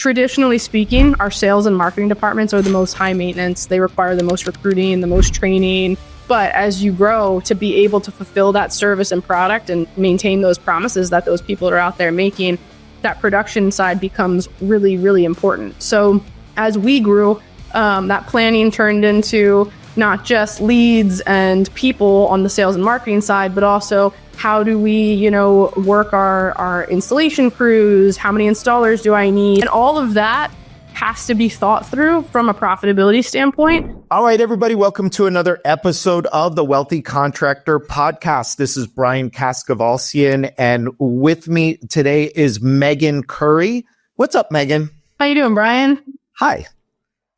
traditionally speaking, our sales and marketing departments are the most high maintenance. They require the most recruiting, the most training. But as you grow, to be able to fulfill that service and product and maintain those promises that those people are out there making, that production side becomes really, really important. So as we grew, that planning turned into not just leads and people on the sales and marketing side, but also how do we, work our installation crews? How many installers do I need? And all of that has to be thought through from a profitability standpoint. All right, everybody, welcome to another episode of the Wealthy Contractor podcast. This is Brian Kaskavalcian, and with me today is Megan Curry. What's up, Megan? How you doing, Brian? Hi.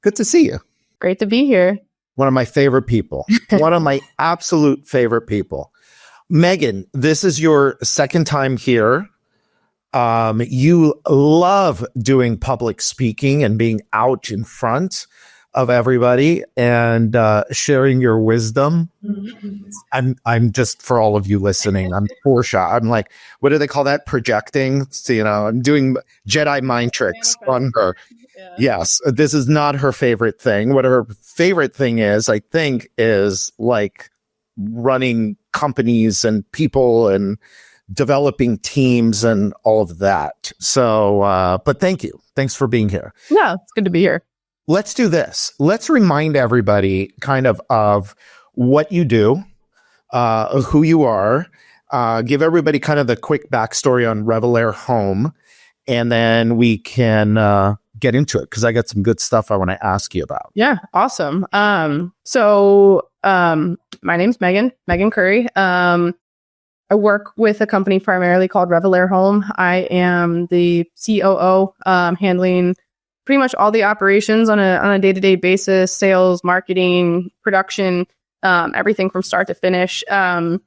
Good to see you. Great to be here. One of my favorite people. One of my absolute favorite people. Megan, this is your second time here. You love doing public speaking and being out in front of everybody and sharing your wisdom. I'm just, for all of you listening, I'm Portia. I'm like, what do they call that? Projecting. So, I'm doing Jedi mind tricks on her. Yeah. Yes, this is not her favorite thing. What her favorite thing is, I think, is like running companies and people and developing teams and all of that. So, but thank you. Thanks for being here. Yeah, it's good to be here. Let's do this. Let's remind everybody kind of what you do, who you are, give everybody kind of the quick backstory on Revelare Home, and then we can get into it because I got some good stuff I want to ask you about. Yeah, awesome. So my name's Megan Curry. I work with a company primarily called Revelare Home. I am the COO, handling pretty much all the operations on a day-to-day basis, sales, marketing, production, everything from start to finish. I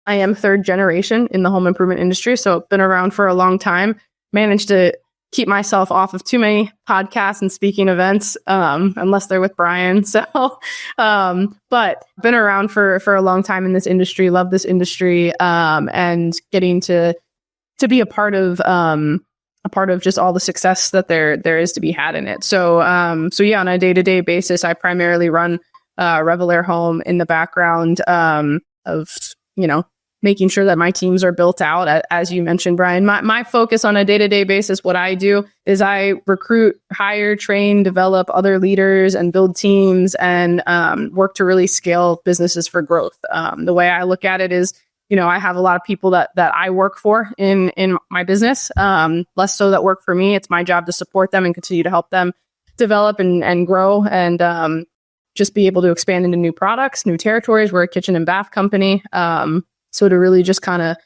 am third generation in the home improvement industry, so been around for a long time. Managed to keep myself off of too many podcasts and speaking events, unless they're with Brian. So, but been around for a long time in this industry, love this industry, and getting to be a part of just all the success that there is to be had in it. So yeah, on a day-to-day basis, I primarily run Revelare Home in the background, of, making sure that my teams are built out. As you mentioned, Brian, my focus on a day-to-day basis, what I do is I recruit, hire, train, develop other leaders and build teams and work to really scale businesses for growth. The way I look at it is, I have a lot of people that I work for in my business, less so that work for me. It's my job to support them and continue to help them develop and grow and just be able to expand into new products, new territories. We're a kitchen and bath company. So to really just kind of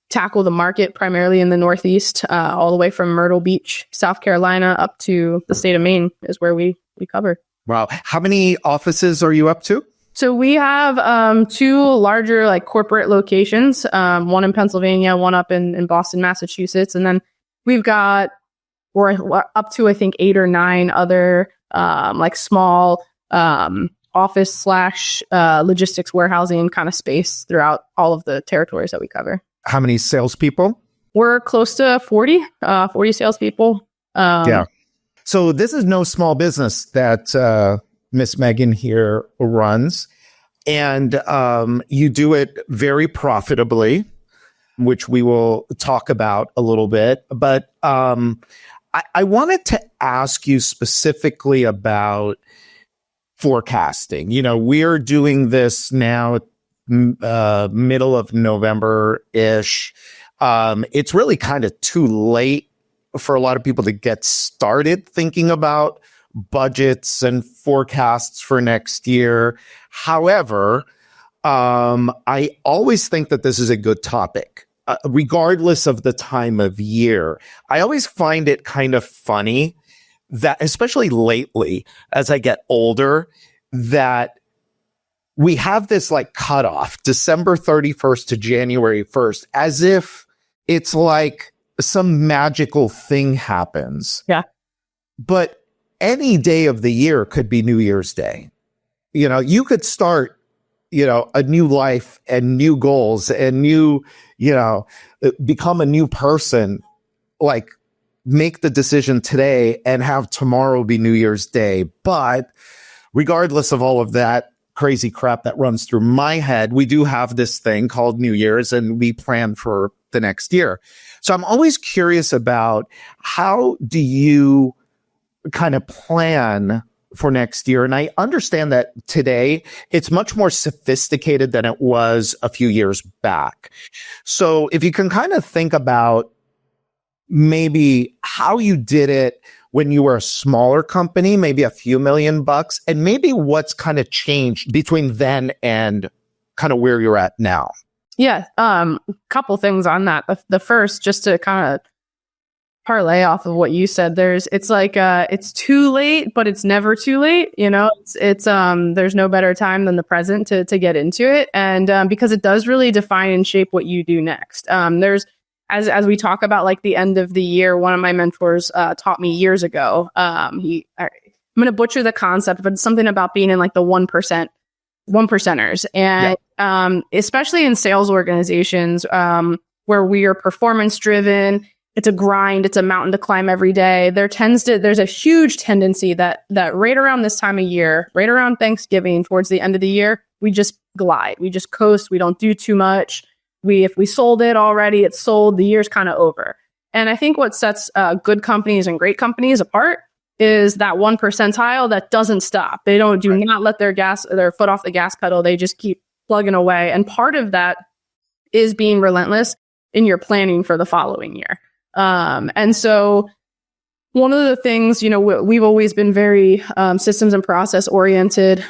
tackle the market primarily in the Northeast, all the way from Myrtle Beach, South Carolina, up to the state of Maine is where we cover. Wow. How many offices are you up to? So we have two larger corporate locations, one in Pennsylvania, one up in Boston, Massachusetts. And then we're up to, I think, 8 or 9 other small office / logistics warehousing kind of space throughout all of the territories that we cover. How many salespeople? We're close to 40 salespeople. Yeah. So this is no small business that Miss Megan here runs. And you do it very profitably, which we will talk about a little bit. But I wanted to ask you specifically about forecasting. We're doing this now, middle of November-ish. It's really kind of too late for a lot of people to get started thinking about budgets and forecasts for next year. However, I always think that this is a good topic, regardless of the time of year. I always find it kind of funny that, especially lately, as I get older, that we have this cutoff, December 31st to January 1st, as if it's like some magical thing happens. Yeah. But any day of the year could be New Year's Day. You could start, a new life and new goals and new, become a new person make the decision today and have tomorrow be New Year's Day. But regardless of all of that crazy crap that runs through my head, we do have this thing called New Year's, and we plan for the next year. So I'm always curious about, how do you kind of plan for next year? And I understand that today it's much more sophisticated than it was a few years back. So if you can kind of think about maybe how you did it when you were a smaller company, maybe a few $1,000,000, and maybe what's kind of changed between then and kind of where you're at now. Yeah. Couple things on that. The first, just to kind of parlay off of what you said, it's too late, but it's never too late. It's there's no better time than the present to get into it. And because it does really define and shape what you do next. There's, as we talk about like the end of the year, one of my mentors taught me years ago. I'm going to butcher the concept, but it's something about being in like the 1%ers. And especially in sales organizations where we are performance driven, it's a grind, it's a mountain to climb every day. There's a huge tendency that right around this time of year, right around Thanksgiving, towards the end of the year, we just glide, we just coast, we don't do too much. If we sold it already, it's sold, the year's kind of over. And I think what sets good companies and great companies apart is that 1 percentile that doesn't stop. They do not let their foot off the gas pedal. They just keep plugging away. And part of that is being relentless in your planning for the following year. And so one of the things, we've always been very systems and process oriented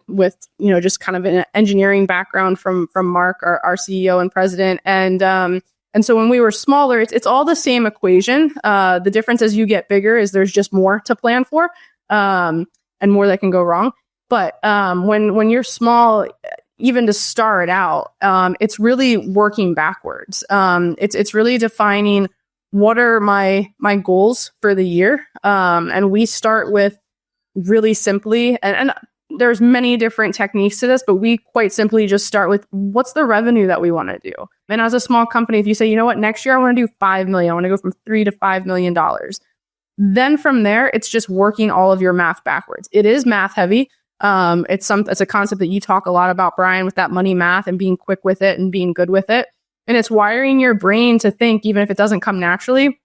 with, just kind of an engineering background from Mark, our CEO and president. And so when we were smaller, it's all the same equation. The difference as you get bigger is there's just more to plan for and more that can go wrong. But when you're small, even to start out, it's really working backwards. It's really defining what are my goals for the year. And we start with really simply, and there's many different techniques to this, but we quite simply just start with what's the revenue that we want to do. And as a small company, if you say, next year I want to do 5 million, I want to go from $3 to $5 million. Then from there, it's just working all of your math backwards. It is math heavy. It's a concept that you talk a lot about, Brian, with that money math and being quick with it and being good with it. And it's wiring your brain to think, even if it doesn't come naturally,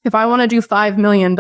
if I want to do $5 million,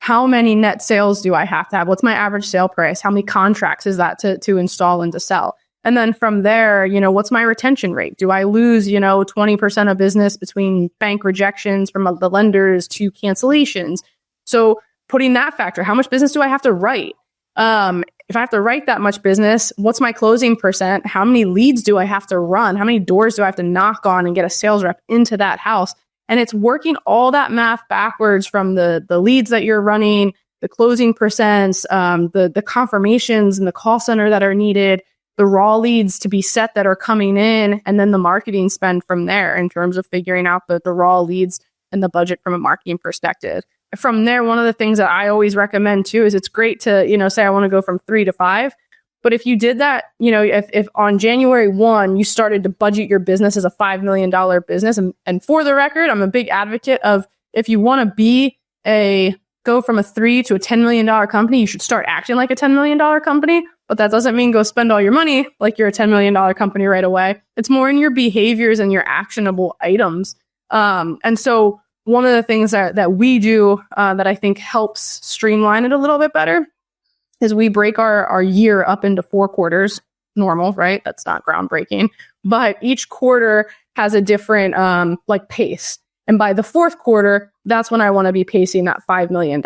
how many net sales do I have to have? What's my average sale price? How many contracts is that to install and to sell? And then from there, what's my retention rate? Do I lose, 20% of business between bank rejections from the lenders to cancellations? So putting that factor, how much business do I have to write? If I have to write that much business, what's my closing percent? How many leads do I have to run? How many doors do I have to knock on and get a sales rep into that house? And it's working all that math backwards from the leads that you're running, the closing percents, the confirmations and the call center that are needed, the raw leads to be set that are coming in, and then the marketing spend from there in terms of figuring out the raw leads and the budget from a marketing perspective. From there, one of the things that I always recommend too is it's great to, say I want to go from 3 to 5. But if you did that, if on January 1, you started to budget your business as a $5 million business, and for the record, I'm a big advocate of, if you want to go from a 3 to a $10 million company, you should start acting like a $10 million company. But that doesn't mean go spend all your money like you're a $10 million company right away. It's more in your behaviors and your actionable items. And so one of the things that we do that I think helps streamline it a little bit better is we break our year up into 4 quarters. Normal, right? That's not groundbreaking. But each quarter has a different pace. And by the 4th quarter, that's when I want to be pacing that $5 million,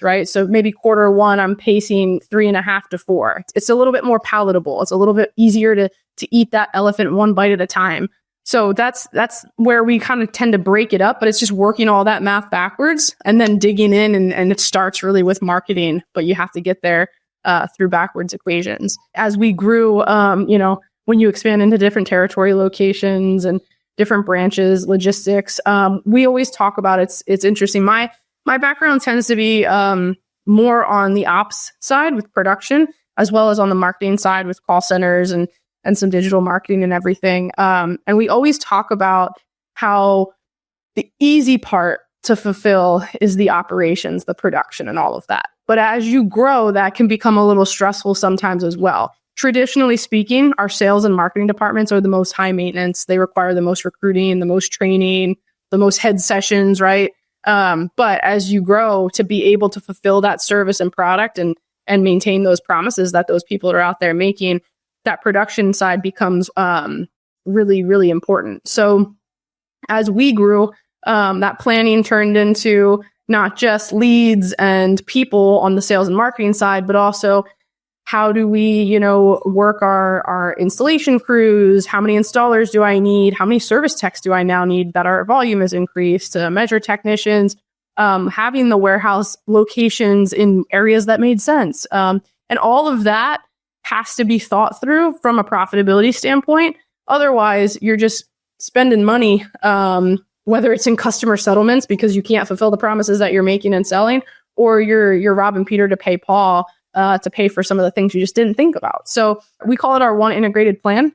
right? So maybe quarter 1, I'm pacing 3.5 to 4. It's a little bit more palatable. It's a little bit easier to eat that elephant one bite at a time. So that's where we kind of tend to break it up, but it's just working all that math backwards and then digging in, and it starts really with marketing, but you have to get there through backwards equations. As we grew, when you expand into different territory locations and different branches, logistics, we always talk about it's interesting. My background tends to be more on the ops side with production, as well as on the marketing side with call centers and some digital marketing and everything. And we always talk about how the easy part to fulfill is the operations, the production, and all of that. But as you grow, that can become a little stressful sometimes as well. Traditionally speaking, our sales and marketing departments are the most high maintenance. They require the most recruiting, the most training, the most head sessions, right? But as you grow, to be able to fulfill that service and product and maintain those promises that those people are out there making, that production side becomes really, really important. So as we grew, that planning turned into not just leads and people on the sales and marketing side, but also how do we, work our installation crews? How many installers do I need? How many service techs do I now need that our volume has increased? Measure technicians, having the warehouse locations in areas that made sense. And all of that has to be thought through from a profitability standpoint. Otherwise, you're just spending money, whether it's in customer settlements because you can't fulfill the promises that you're making and selling, or you're robbing Peter to pay Paul to pay for some of the things you just didn't think about. So we call it our one integrated plan.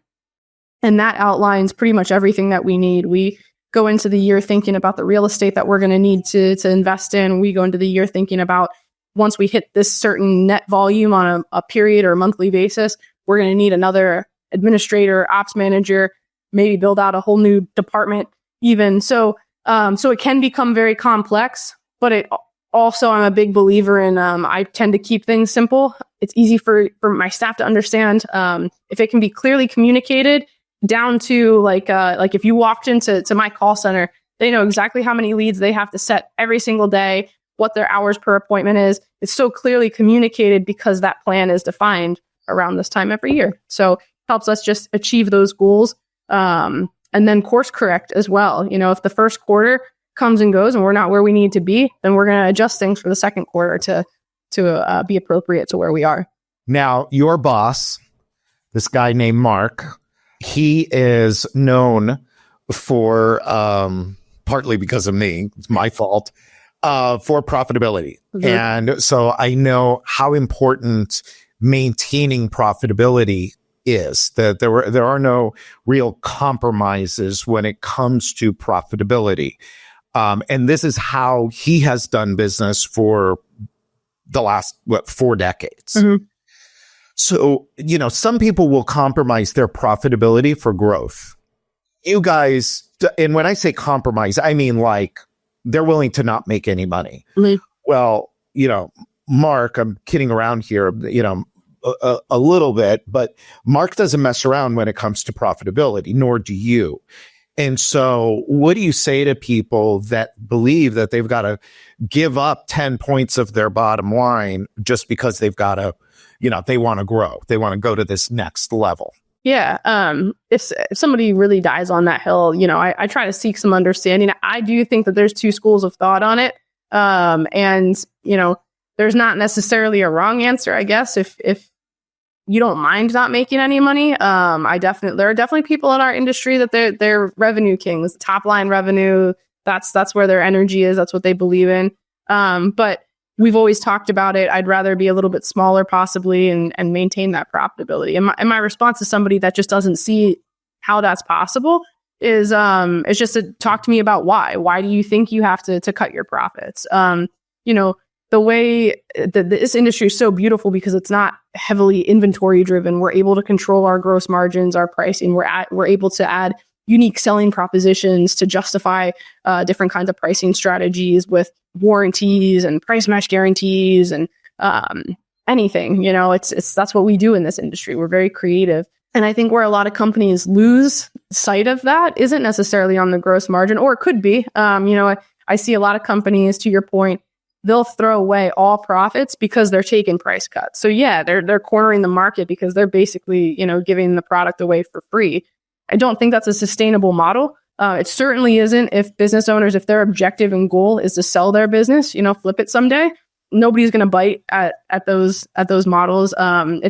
And that outlines pretty much everything that we need. We go into the year thinking about the real estate that we're going to need to invest in. We go into the year thinking about once we hit this certain net volume on a period or monthly basis, we're going to need another administrator, ops manager, maybe build out a whole new department even. So it can become very complex, but it also, I'm a big believer in, I tend to keep things simple. It's easy for my staff to understand. If it can be clearly communicated down to like if you walked into my call center, they know exactly how many leads they have to set every single day, what their hours per appointment is. It's so clearly communicated because that plan is defined around this time every year. So it helps us just achieve those goals. And then course correct as well. If the first quarter comes and goes and we're not where we need to be, then we're going to adjust things for the second quarter to be appropriate to where we are. Now, your boss, this guy named Mark, he is known for, partly because of me, it's my fault, for profitability. Mm-hmm. And so I know how important maintaining profitability is, that there are no real compromises when it comes to profitability. And this is how he has done business for the last, 4 decades. Mm-hmm. So, some people will compromise their profitability for growth. You guys, and when I say compromise, I mean like they're willing to not make any money. Mm-hmm. Well, Mark, I'm kidding around here, a little bit, but Mark doesn't mess around when it comes to profitability, nor do you. And so what do you say to people that believe that they've got to give up 10 points of their bottom line just because they've got to, they want to grow, they want to go to this next level? Yeah. If somebody really dies on that hill, I try to seek some understanding. I do think that there's 2 schools of thought on it. And there's not necessarily a wrong answer, I guess, if you don't mind not making any money. There are definitely people in our industry that they're revenue kings, top line revenue. That's where their energy is. That's what they believe in. But we've always talked about it. I'd rather be a little bit smaller possibly and maintain that profitability. And my response to somebody that just doesn't see how that's possible is just to talk to me about why. Why do you think you have to cut your profits? The way that this industry is so beautiful because it's not heavily inventory driven. We're able to control our gross margins, our pricing. We're able to add unique selling propositions to justify different kinds of pricing strategies with warranties and price match guarantees and anything. That's what we do in this industry. We're very creative. And I think where a lot of companies lose sight of that isn't necessarily on the gross margin, or it could be. I see a lot of companies, to your point, they'll throw away all profits because they're taking price cuts. So yeah, they're cornering the market because they're basically, giving the product away for free. I don't think that's a sustainable model. It certainly isn't if business owners, if their objective and goal is to sell their business, flip it someday. Nobody's going to bite at those models. And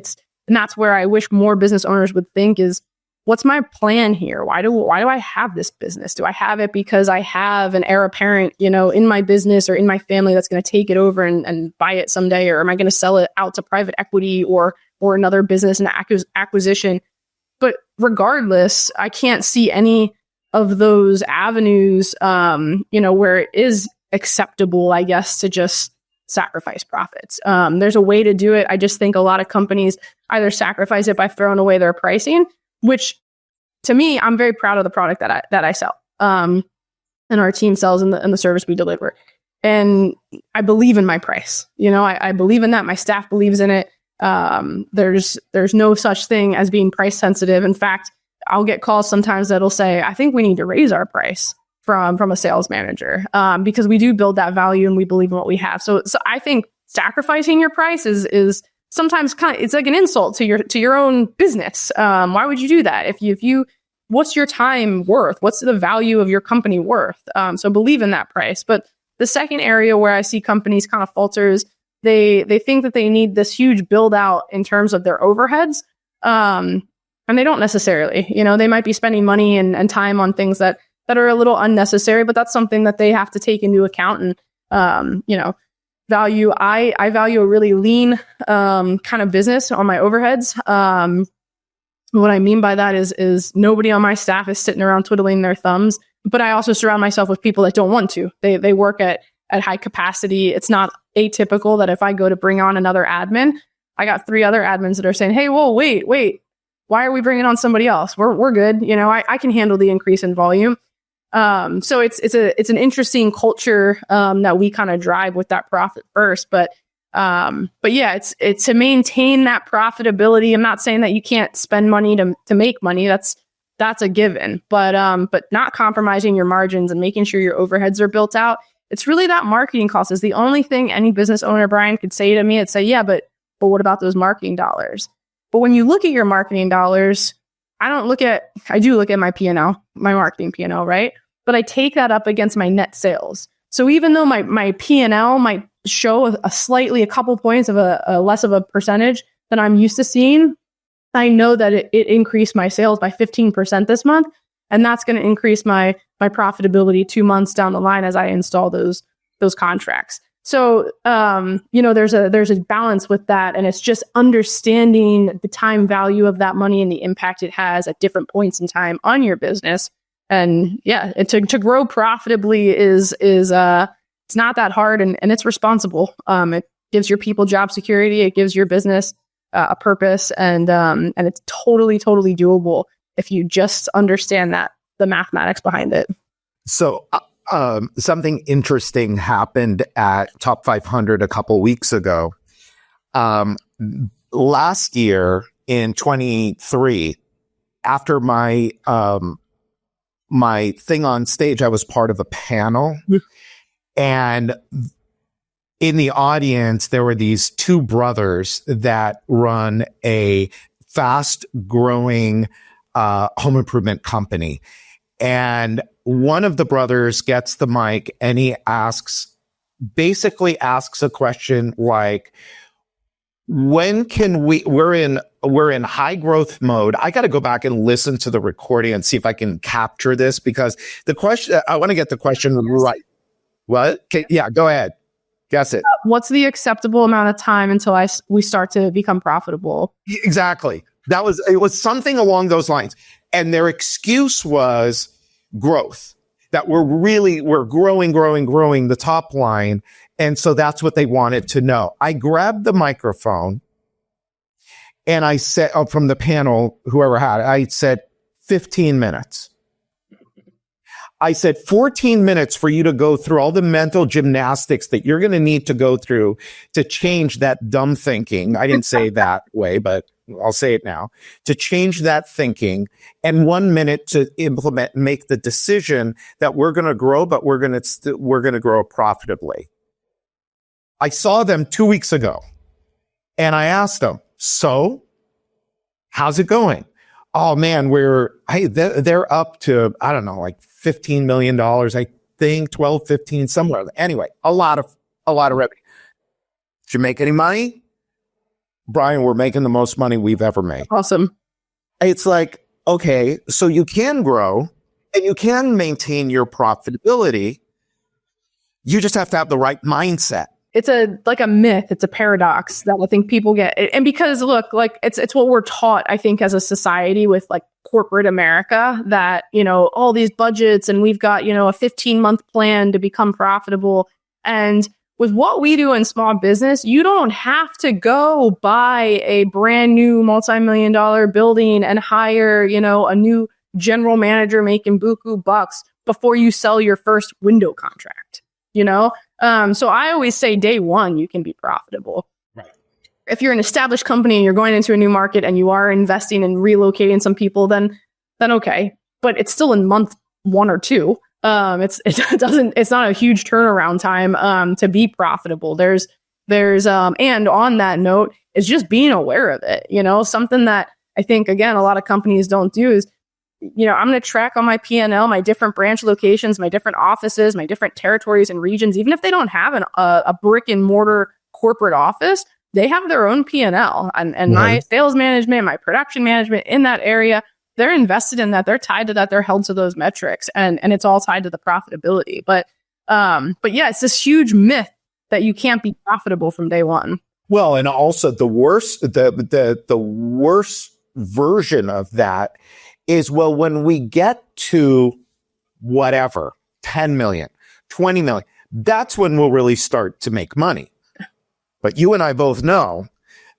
that's where I wish more business owners would think is, what's my plan here? Why do I have this business? Do I have it because I have an heir apparent, in my business or in my family that's going to take it over and buy it someday? Or am I going to sell it out to private equity or another business and acquisition? But regardless, I can't see any of those avenues, where it is acceptable, I guess, to just sacrifice profits. There's a way to do it. I just think a lot of companies either sacrifice it by throwing away their pricing, which to me, I'm very proud of the product that I sell, and our team sells, and the service we deliver. And I believe in my price. I believe in that. My staff believes in it. There's no such thing as being price sensitive. In fact, I'll get calls sometimes that'll say, I think we need to raise our price from a sales manager, because we do build that value and we believe in what we have. So I think sacrificing your price is sometimes it's like an insult to your own business. Why would you do that? If you what's your time worth? What's the value of your company worth? So believe in that price. But the second area where I see companies kind of falter is they think that they need this huge build out in terms of their overheads. And they don't necessarily. They might be spending money and time on things that are a little unnecessary, but that's something that they have to take into account and, value. I value a really lean kind of business on my overheads. What I mean by that is nobody on my staff is sitting around twiddling their thumbs, but I also surround myself with people that don't want to. They work at high capacity. It's not atypical that if I go to bring on another admin, I got 3 other admins that are saying, hey, whoa, wait, why are we bringing on somebody else? We're good. I can handle the increase in volume. So it's an interesting culture that we kind of drive with that profit first, but yeah, it's to maintain that profitability. I'm not saying that you can't spend money to make money. That's a given, but not compromising your margins and making sure your overheads are built out. It's really that marketing cost is the only thing any business owner, Brian, could say to me. It'd say, yeah, but what about those marketing dollars? But when you look at your marketing dollars, I do look at my P&L, my marketing P&L, right? But I take that up against my net sales. So even though my P&L might show a couple points of a less of a percentage than I'm used to seeing, I know that it increased my sales by 15% this month. And that's going to increase my profitability 2 months down the line as I install those contracts. So, there's a balance with that. And it's just understanding the time value of that money and the impact it has at different points in time on your business. And yeah, to grow profitably is it's not that hard and it's responsible. It gives your people job security. It gives your business a purpose, and it's totally doable if you just understand the mathematics behind it. So something interesting happened at Top 500 a couple weeks ago. Last year in 23, after my thing on stage, I was part of a panel, and in the audience, there were these 2 brothers that run a fast-growing home improvement company. And one of the brothers gets the mic and he basically asks a question like, when can we're in high growth mode. I got to go back and listen to the recording and see if I can capture this, because the question, I want to get the question right. What? Okay, yeah, go ahead. Guess it. What's the acceptable amount of time until we start to become profitable? Exactly. It was something along those lines. And their excuse was growth, that we're growing the top line. And so that's what they wanted to know. I grabbed the microphone and I said, from the panel, whoever had it, I said 15 minutes. I said 14 minutes for you to go through all the mental gymnastics that you're going to need to go through to change that dumb thinking. I didn't say that way, but I'll say it now. To change that thinking, and 1 minute to implement, make the decision that we're going to grow, but we're going to grow profitably. I saw them 2 weeks ago and I asked them, so how's it going? Oh man, they're up to, I don't know, like $15 million, I think 12, 15, somewhere. Anyway, a lot of revenue. Did you make any money? Brian, we're making the most money we've ever made. Awesome. It's like, okay, so you can grow and you can maintain your profitability. You just have to have the right mindset. it's like a myth. It's a paradox that I think people get. And because look, like it's what we're taught, I think, as a society with like corporate America, that, all these budgets and we've got, a 15-month plan to become profitable. And with what we do in small business, you don't have to go buy a brand new multi-million-dollar building and hire, a new general manager making buku bucks before you sell your first window contract, So I always say day one, you can be profitable. Right. If you're an established company and you're going into a new market and you are investing and relocating some people, then okay. But it's still in month 1 or 2. It's not a huge turnaround time to be profitable. There's and on that note, it's just being aware of it. Something that I think, again, a lot of companies don't do is, I'm going to track on my P&L, my different branch locations, my different offices, my different territories and regions. Even if they don't have a brick and mortar corporate office, they have their own P&L and my sales management, my production management in that area. They're invested in that. They're tied to that. They're held to those metrics, and it's all tied to the profitability. But yeah, it's this huge myth that you can't be profitable from day one. Well, and also the worst version of that is, well, when we get to whatever, 10 million, 20 million, that's when we'll really start to make money. But you and I both know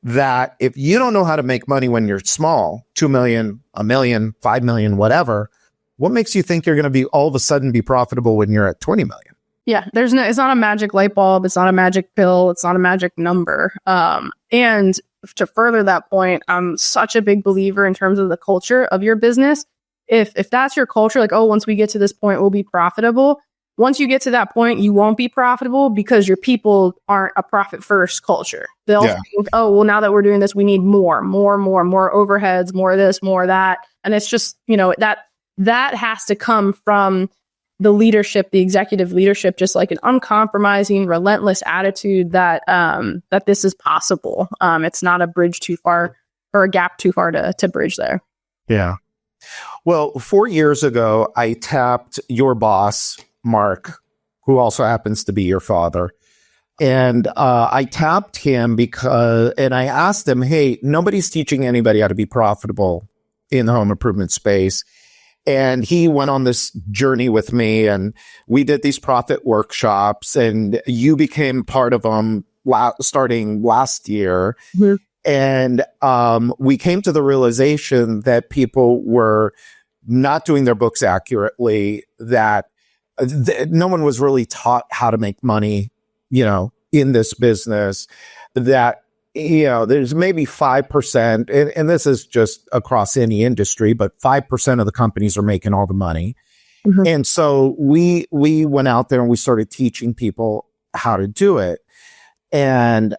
that if you don't know how to make money when you're small, 2 million, 1 million, 5 million, whatever, what makes you think you're going to be all of a sudden be profitable when you're at 20 million? Yeah, it's not a magic light bulb. It's not a magic pill. It's not a magic number. And to further that point, I'm such a big believer in terms of the culture of your business. If that's your culture, like, once we get to this point, we'll be profitable. Once you get to that point, you won't be profitable because your people aren't a profit first culture. They'll think, now that we're doing this, we need more overheads, more of this, more of that. And it's just, that has to come from the leadership, the executive leadership, just like an uncompromising, relentless attitude that this is possible. It's not a bridge too far or a gap too far to bridge there. Yeah. Well, 4 years ago, I tapped your boss, Mark, who also happens to be your father. And I tapped him and I asked him, hey, nobody's teaching anybody how to be profitable in the home improvement space. And he went on this journey with me, and we did these profit workshops, and you became part of them starting last year. Mm-hmm. And we came to the realization that people were not doing their books accurately, that no one was really taught how to make money, in this business, that, there's maybe 5%, and this is just across any industry, but 5% of the companies are making all the money. Mm-hmm. And so we went out there and we started teaching people how to do it. And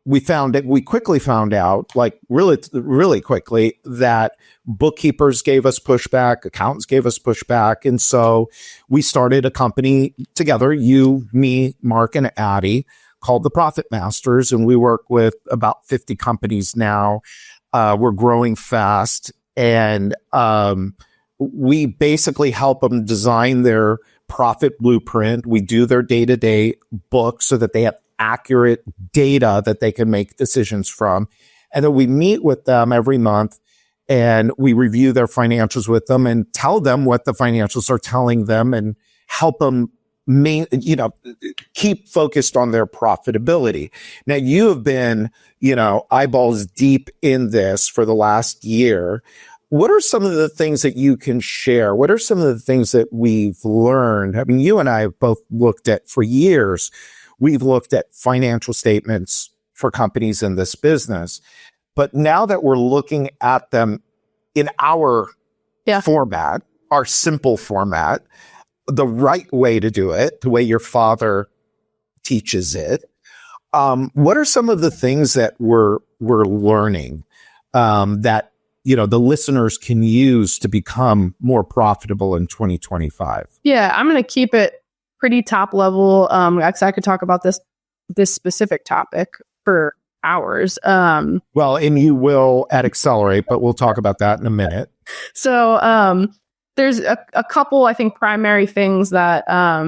we quickly found out, like really, really quickly, that bookkeepers gave us pushback, accountants gave us pushback. And so we started a company together, you, me, Mark, and Addie, called the Profit Masters. And we work with about 50 companies now. We're growing fast. And we basically help them design their profit blueprint. We do their day-to-day book so that they have accurate data that they can make decisions from. And then we meet with them every month and we review their financials with them and tell them what the financials are telling them and help them keep focused on their profitability. Now, you have been, eyeballs deep in this for the last year. What are some of the things that you can share? What are some of the things that we've learned? I mean, you and I have both looked at, for years, we've looked at financial statements for companies in this business. But now that we're looking at them in our format, our simple format, the right way to do it, the way your father teaches it, what are some of the things that we're learning that the listeners can use to become more profitable in 2025? Yeah, I'm going to keep it pretty top level. Because I could talk about this specific topic for hours. Well, and you will at Accelerate, but we'll talk about that in a minute. So there's a couple, I think, primary things that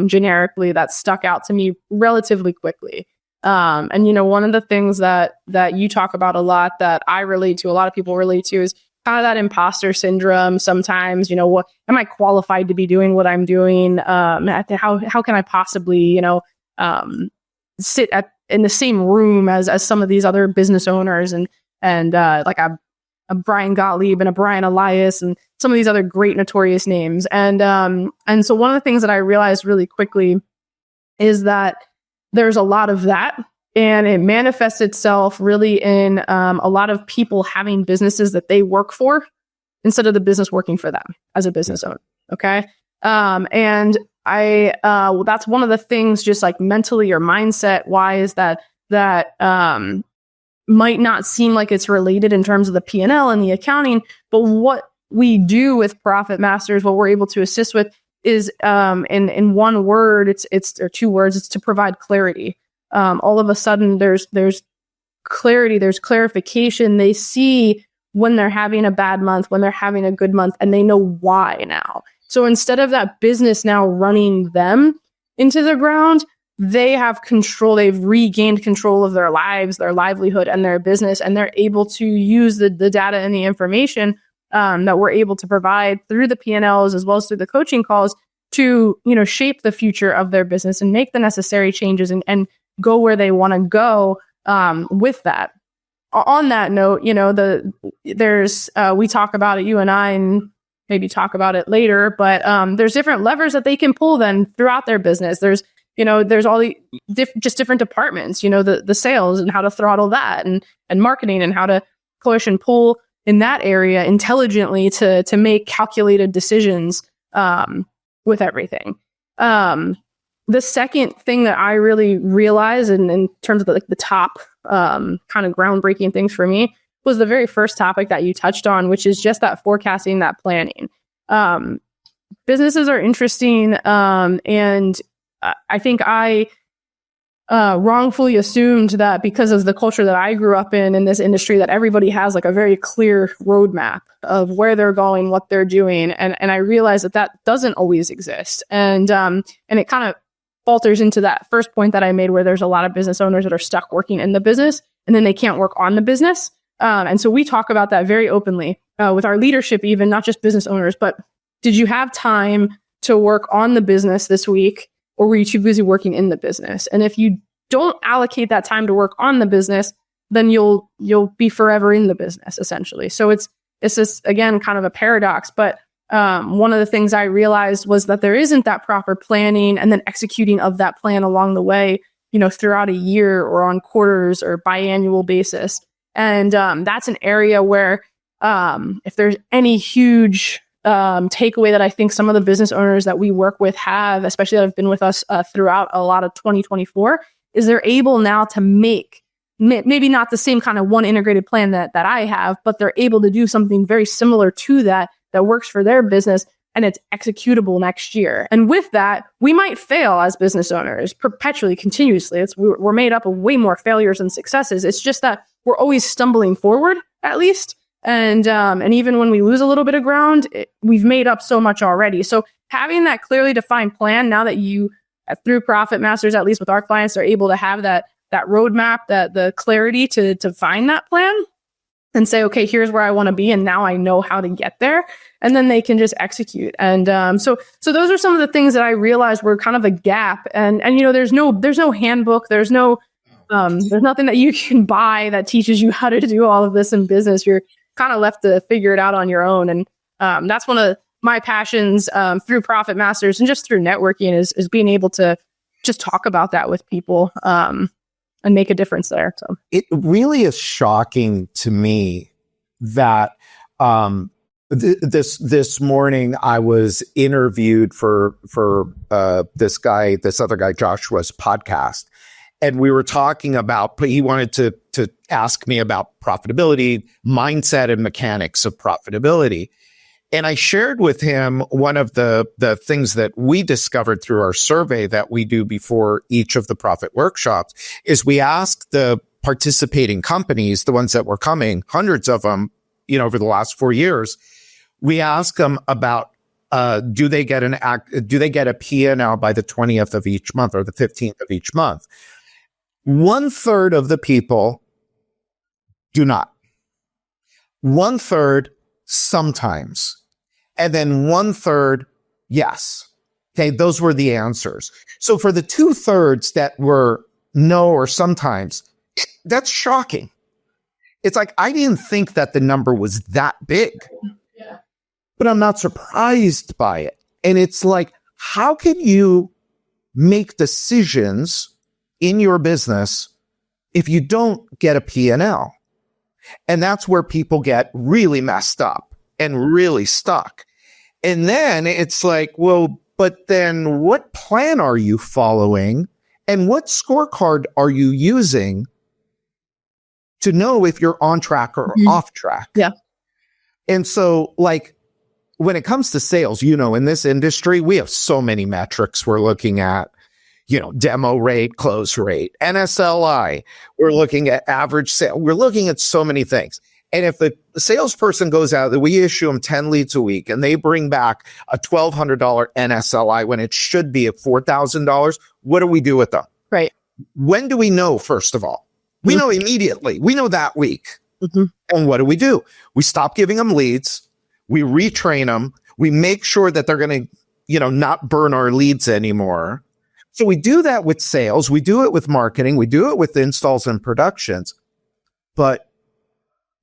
generically that stuck out to me relatively quickly. And one of the things that you talk about a lot, that I relate to, a lot of people relate to, is kind of that imposter syndrome. Sometimes, what am I qualified to be doing what I'm doing? How can I possibly, sit in the same room as some of these other business owners and like a Brian Gottlieb and a Brian Elias and some of these other great notorious names. And so one of the things that I realized really quickly is that there's a lot of that, and it manifests itself really in a lot of people having businesses that they work for instead of the business working for them as a business owner. Okay. And that's one of the things, just like mentally or mindset wise, that might not seem like it's related in terms of the P&L and the accounting, but what we do with Profit Masters, what we're able to assist with, is in one word, it's or two words, it's to provide clarity. All of a sudden, there's clarity, there's clarification. They see when they're having a bad month, when they're having a good month, and they know why now. So instead of that business now running them into the ground, they have control. They've regained control of their lives, their livelihood, and their business, and they're able to use the data and the information that we're able to provide through the P&Ls as well as through the coaching calls to, shape the future of their business and make the necessary changes and go where they want to go with that. On that note, we talk about it, you and I, and maybe talk about it later, but there's different levers that they can pull then throughout their business. There's all the just different departments, the sales and how to throttle that, and marketing and how to push and pull in that area intelligently to make calculated decisions with everything. The second thing that I really realized in terms of the top kind of groundbreaking things for me was the very first topic that you touched on, which is just that forecasting, that planning. Businesses are interesting, and I think I wrongfully assumed that because of the culture that I grew up in this industry, that everybody has like a very clear roadmap of where they're going, what they're doing. And I realized that doesn't always exist. And it kind of falters into that first point that I made, where there's a lot of business owners that are stuck working in the business and then they can't work on the business. And so we talk about that very openly with our leadership, even not just business owners, but did you have time to work on the business this week? Or were you too busy working in the business? And if you don't allocate that time to work on the business, then you'll be forever in the business, essentially. So it's this, again, kind of a paradox. But one of the things I realized was that there isn't that proper planning and then executing of that plan along the way, throughout a year or on quarters or biannual basis. And that's an area where if there's any huge takeaway that I think some of the business owners that we work with have, especially that have been with us throughout a lot of 2024, is they're able now to make maybe not the same kind of one integrated plan that I have, but they're able to do something very similar to that works for their business, and it's executable next year. And with that, we might fail as business owners perpetually, continuously. We're made up of way more failures than successes. It's just that we're always stumbling forward, at least. And even when we lose a little bit of ground, we've made up so much already. So having that clearly defined plan, now that you, through Profit Masters, at least with our clients, are able to have that roadmap, the clarity to find that plan and say, okay, here's where I want to be, and now I know how to get there, and then they can just execute. And so those are some of the things that I realized were kind of a gap. And there's no handbook, there's nothing that you can buy that teaches you how to do all of this in business. You're kind of left to figure it out on your own. And that's one of my passions through Profit Masters and just through networking is being able to just talk about that with people and make a difference there. So it really is shocking to me that this morning I was interviewed for this other guy, Joshua's podcast. And we were talking about, he wanted to ask me about profitability, mindset and mechanics of profitability. And I shared with him one of the things that we discovered through our survey that we do before each of the profit workshops is we asked the participating companies, the ones that were coming, hundreds of them, over the last 4 years, we asked them about Do they get a P&L by the 20th of each month or the 15th of each month? 1/3 of the people do not. 1/3 sometimes. And then 1/3, yes. Okay, those were the answers. So for the 2/3 that were no or sometimes, that's shocking. It's like, I didn't think that the number was that big, but I'm not surprised by it. And it's like, how can you make decisions in your business if you don't get a P&L? And that's where people get really messed up and really stuck. And then it's like, well, but then what plan are you following? And what scorecard are you using to know if you're on track or off track? Yeah. And so, like, when it comes to sales, in this industry, we have so many metrics we're looking at. Demo rate, close rate, NSLI. We're looking at average sale. We're looking at so many things. And if the salesperson goes out, we issue them 10 leads a week and they bring back a $1,200 NSLI when it should be at $4,000, what do we do with them? Right. When do we know, first of all? We know immediately. We know that week. And what do? We stop giving them leads. We retrain them. We make sure that they're going to, not burn our leads anymore. So we do that with sales. We do it with marketing. We do it with installs and productions. But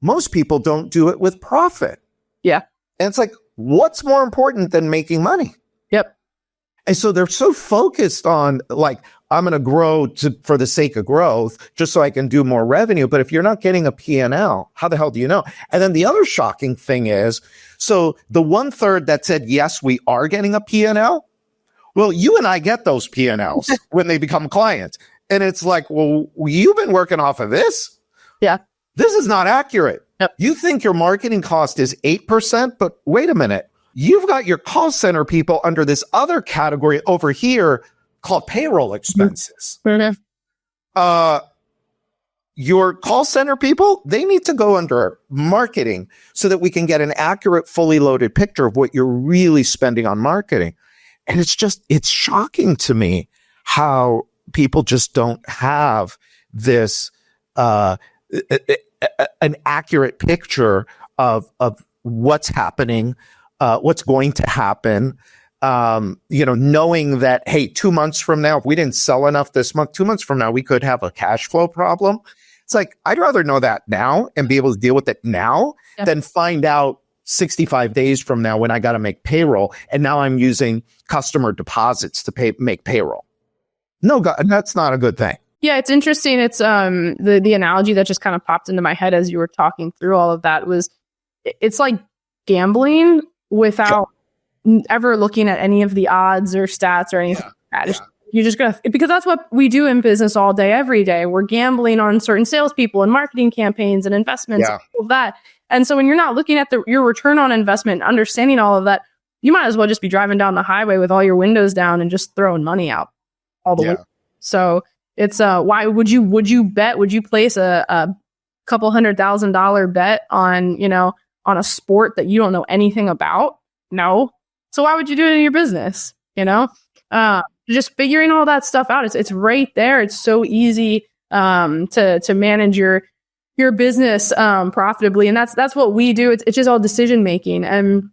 most people don't do it with profit. Yeah. And it's like, what's more important than making money? Yep. And so they're so focused on, like, I'm going to grow for the sake of growth just so I can do more revenue. But if you're not getting a P&L, how the hell do you know? And then the other shocking thing is, so the 1/3 that said, yes, we are getting a P&L. Well, you and I get those P&Ls when they become clients. And it's like, well, you've been working off of this. Yeah. This is not accurate. Yep. You think your marketing cost is 8%, but wait a minute. You've got your call center people under this other category over here called payroll expenses. Your call center people, they need to go under marketing so that we can get an accurate, fully loaded picture of what you're really spending on marketing. And it's shocking to me how people just don't have this, an accurate picture of what's happening, what's going to happen. Knowing that, hey, 2 months from now, if we didn't sell enough this month, 2 months from now, we could have a cash flow problem. It's like, I'd rather know that now and be able to deal with it now than find out 65 days from now when I got to make payroll. And now I'm using customer deposits to make payroll. No, God, that's not a good thing. Yeah, it's interesting. It's the analogy that just kind of popped into my head as you were talking through all of that was, it's like gambling without ever looking at any of the odds or stats or anything like that. You're just going to, because that's what we do in business all day, every day. We're gambling on certain salespeople and marketing campaigns and investments and all of that. And so when you're not looking at your return on investment, understanding all of that, you might as well just be driving down the highway with all your windows down and just throwing money out all the way. So it's why would you place a couple $100,000 bet on a sport that you don't know anything about? No. So why would you do it in your business? Just figuring all that stuff out. It's right there. It's so easy to manage your business profitably, and that's what we do. It's just all decision making, and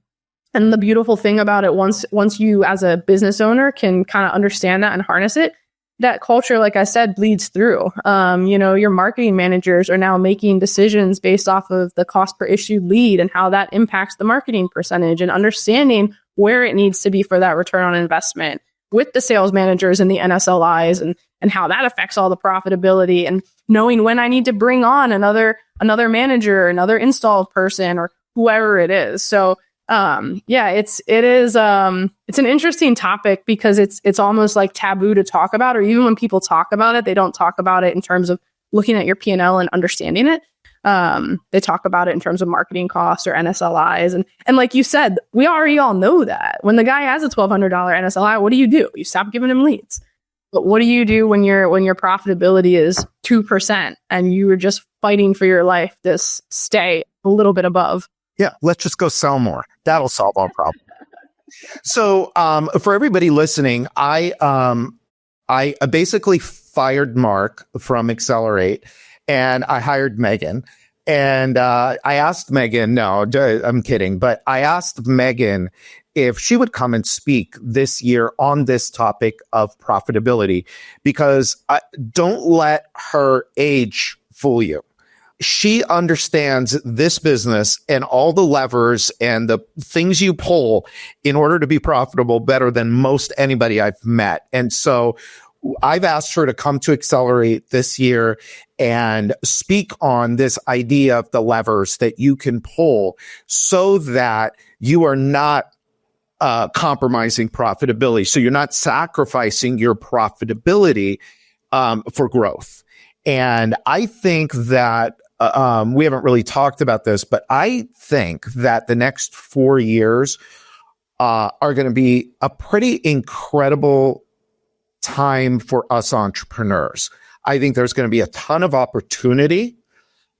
the beautiful thing about it, once you as a business owner can kind of understand that and harness it, that culture, like I said, bleeds through. Your marketing managers are now making decisions based off of the cost per issued lead and how that impacts the marketing percentage, and understanding where it needs to be for that return on investment with the sales managers and the NSLIs, and how that affects all the profitability, and knowing when I need to bring on another manager, another installed person, or whoever it is. So it's an interesting topic because it's almost like taboo to talk about, or even when people talk about it, they don't talk about it in terms of looking at your P&L and understanding it. They talk about it in terms of marketing costs or NSLIs. And like you said, we already all know that when the guy has a $1,200 NSLI, what do? You stop giving him leads. But what do you do when your profitability is 2% and you were just fighting for your life to stay a little bit above? Yeah, let's just go sell more. That'll solve our problem. So, for everybody listening, I basically fired Mark from Accelerate and I hired Megan. And I asked Megan, no, I'm kidding, but I asked Megan if she would come and speak this year on this topic of profitability, because don't let her age fool you. She understands this business and all the levers and the things you pull in order to be profitable better than most anybody I've met. And so I've asked her to come to Accelerate this year and speak on this idea of the levers that you can pull so that you are not compromising profitability. So you're not sacrificing your profitability for growth. And I think that we haven't really talked about this, but I think that the next 4 years are going to be a pretty incredible time for us entrepreneurs. I think there's going to be a ton of opportunity,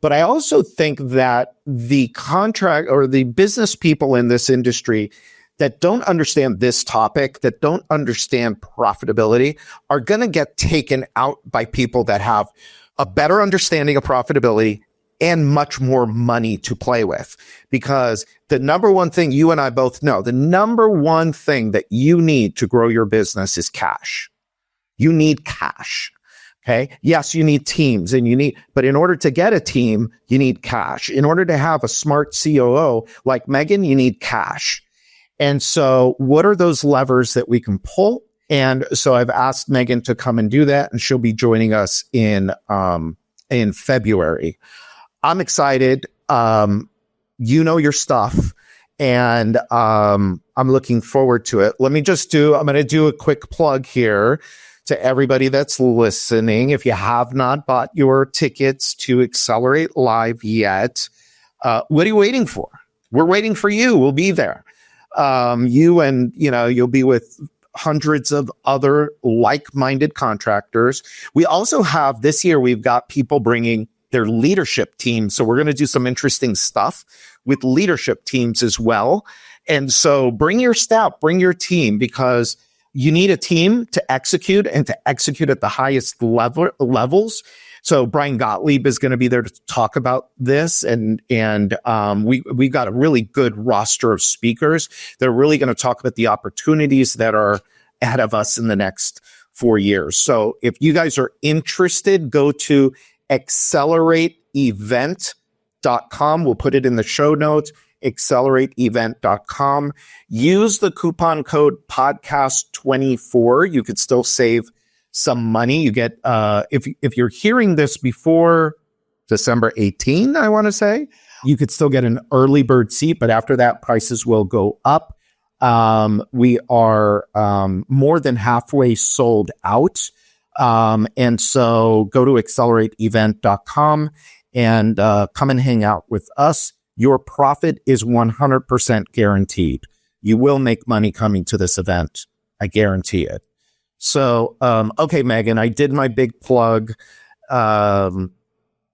but I also think that the contract or the business people in this industry that don't understand this topic, that don't understand profitability, are going to get taken out by people that have a better understanding of profitability and much more money to play with. Because the number one thing you and I both know, the number one thing that you need to grow your business is cash. You need cash. Okay. Yes, you need teams but in order to get a team, you need cash. In order to have a smart COO like Megan, you need cash. And so what are those levers that we can pull? And so I've asked Megan to come and do that, and she'll be joining us in February. I'm excited. You know your stuff, and I'm looking forward to it. I'm going to do a quick plug here to everybody that's listening. If you have not bought your tickets to Accelerate Live yet, what are you waiting for? We're waiting for you. We'll be there. You'll be with hundreds of other like-minded contractors. We also have this year, we've got people bringing their leadership team. So we're going to do some interesting stuff with leadership teams as well. And so bring your staff, bring your team, because you need a team to execute and to execute at the highest levels. So Brian Gottlieb is going to be there to talk about this. And we've got a really good roster of speakers. They're really going to talk about the opportunities that are ahead of us in the next 4 years. So if you guys are interested, go to accelerateevent.com. We'll put it in the show notes, accelerateevent.com. Use the coupon code podcast24. You could still save some money. You get, if you're hearing this before December 18, I want to say, you could still get an early bird seat, but after that, prices will go up. We are more than halfway sold out. And so go to accelerateevent.com and come and hang out with us. Your profit is 100% guaranteed. You will make money coming to this event. I guarantee it. So, okay, Megan, I did my big plug. And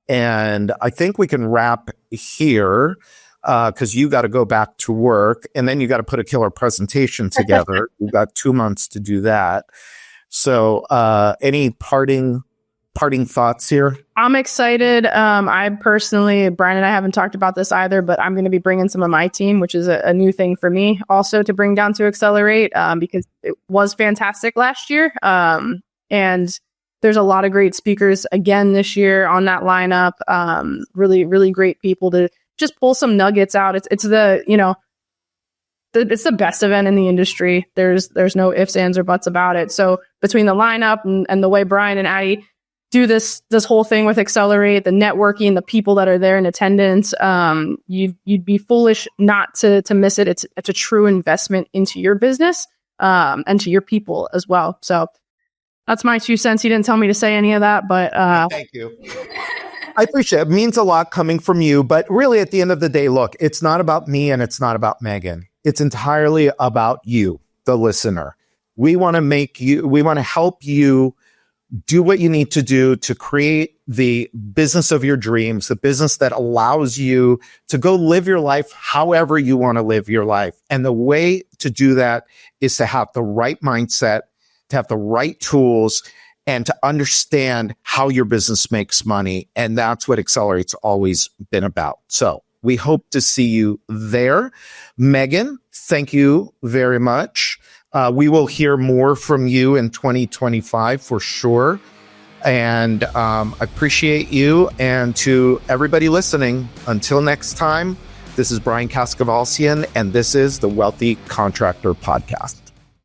I think we can wrap here, because you got to go back to work and then you got to put a killer presentation together. You've got 2 months to do that. So, any parting thoughts here? I'm excited. I personally, Brian and I haven't talked about this either, but I'm going to be bringing some of my team, which is a new thing for me also to bring down to Accelerate, because it was fantastic last year. And there's a lot of great speakers again this year on that lineup. Really, really great people to just pull some nuggets out. It's the best event in the industry. There's no ifs, ands, or buts about it. So between the lineup and the way Brian and Addie do this whole thing with Accelerate, the networking, the people that are there in attendance, you'd be foolish not to miss it. It's a true investment into your business and to your people as well. So that's my 2 cents. He didn't tell me to say any of that, but thank you. I appreciate it. It means a lot coming from you, but really at the end of the day, look, it's not about me and it's not about Megan. It's entirely about you, the listener. We want to help you do what you need to do to create the business of your dreams, the business that allows you to go live your life however you want to live your life. And the way to do that is to have the right mindset, to have the right tools, and to understand how your business makes money. And that's what Accelerate's always been about. So we hope to see you there. Megan, thank you very much. We will hear more from you in 2025 for sure. And I appreciate you. And to everybody listening, until next time, this is Brian Kaskavalcian, and this is the Wealthy Contractor Podcast.